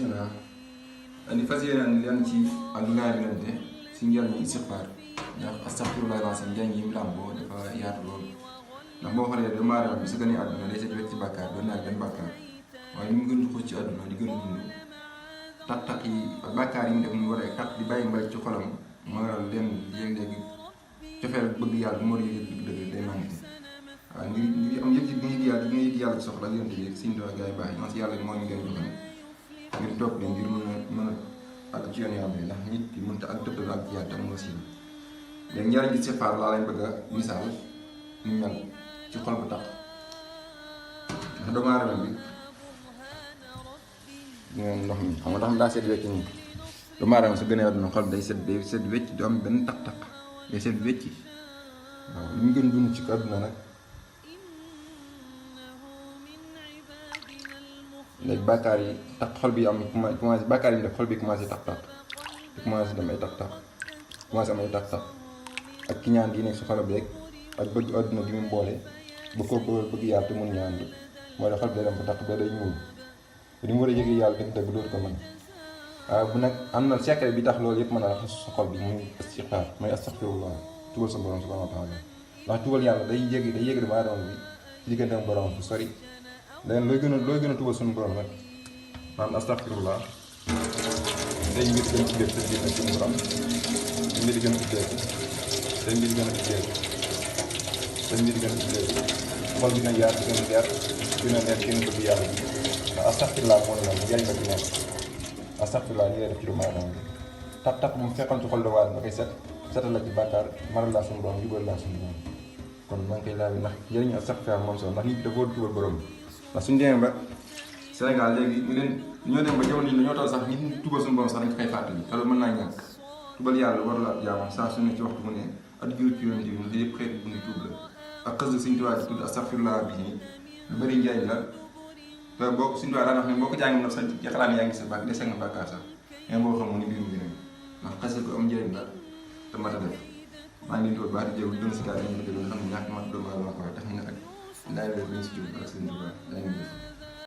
bismillah andi fas yéene leen ci ak laabilante si njëriñu istixfaar ndax astaxfirullaah al-aziim njëriñ yi mu làmboo dafa yaatu lool ndax boo xoolee doomu aadama bi su gënee àdduna day set wecc ci bàkkaar doon naa benn bàkkaar waaye ni mu gën xuus ci àdduna di gën dund tak yi ak bàkkaar yi mu def mu war a kat di bàyyi mbal ci xolam moo waral leen léegi cofeel bëgg yàlla bu ma war a yëg dëgg day manqué waaw ngir am yëg yëg yàlla soxla ak yonte bi siñ doon gars yi baax yi man si yàlla moo ñu gën joxe ngir topp leen ngir mën a àgg ci yoon yàlla bi ndax nit ki mënta ak dëppal ak yàlla tam moo si léegi njëriñ istixfaar laa lañ bëgg a misaal ñu mel ci xol bu tax ndax doomu aadama bi ndox mi xam nga ndox mi daa set wecc nii doomu aadama su gënee àdduna xol day set wecc du am benn taq-taq day set wecc waaw li ñu gën dund ci àdduna nag léegi bàkkaar yi tax xol bi am commencé bàkkaar yi def xol bi commencé taq-taq di commencé dem ay taq-taq commencé am ay taq-taq ak kiñaan gi nekk si xolam beeg ak bëgg àdduna gi mu boole bu ko bëgg yàlla te mun ñaan mooy xol bi day dem ba taq ba day ñuul li mu war a yëgee yàlla dëgg-dëgg dootu ko mën waaw bu nag am na secret bi tax loolu yëpp mën a raxas sa xol bi muy istixfaar mooy astaxfirullah tubal sa borom subhanahu wa taala ndax tubal yàlla day yëg doomu aadama bi ci diggante ak borom fu sori léegi looy gën a tubal suñu borom rek maanaam astaxfirullah day mbir gën a ubbeeku sa biir ak suñu borom day mbir gën a ubbeeku day mbir gën a ubbeeku day mbir gën a ubbeeku xol dina yaar di gën a leer dina leer gën a bëgg yàlla bi ndax astaxfirullah moo ne noonu njëriñ la ci nekk astaxfirullah li lay def ci doomu aadama bi tap bu mu fekkoon ci xol doomu aadama koy setal la ci bàkkaar maral laa suñu borom jubal laa suñu borom kon maa ngi koy laaj ndax njëriñu astaxfirullah moom solo ndax nit dafa war a tubal borom ndax suñu demee ba Sénégal léegi ñoo dem ba jamono yi dañoo toll sax nit ñi tubal suñu borom sax dañ ko koy fàttali te loolu mën naa ñàkk tubal yàlla war la jaamam saa su ne ci waxtu mu ne at jur ci yonent bi ndax yëpp xeetu bu ngi tuub la ak xës suñu tubaab di tudd astaxfirullah bi lu bëri njëriñ la te boo suñu tubaab daan wax ne boo ko jàngee nag sax ci xalaat yaa ngi sa bàkk dese nga bàkkaar sax mais boo xamoon ni mbir mi gën ndax xasal ko am njëriñ la te mat a def maa ngi leen di baax di jéego gën si gars yi ñu ko déglu nga xam ne ñàkk mat doomu aadama ko tax na ak ndaay ñu si jóg ak seen tubaab yaa ngi def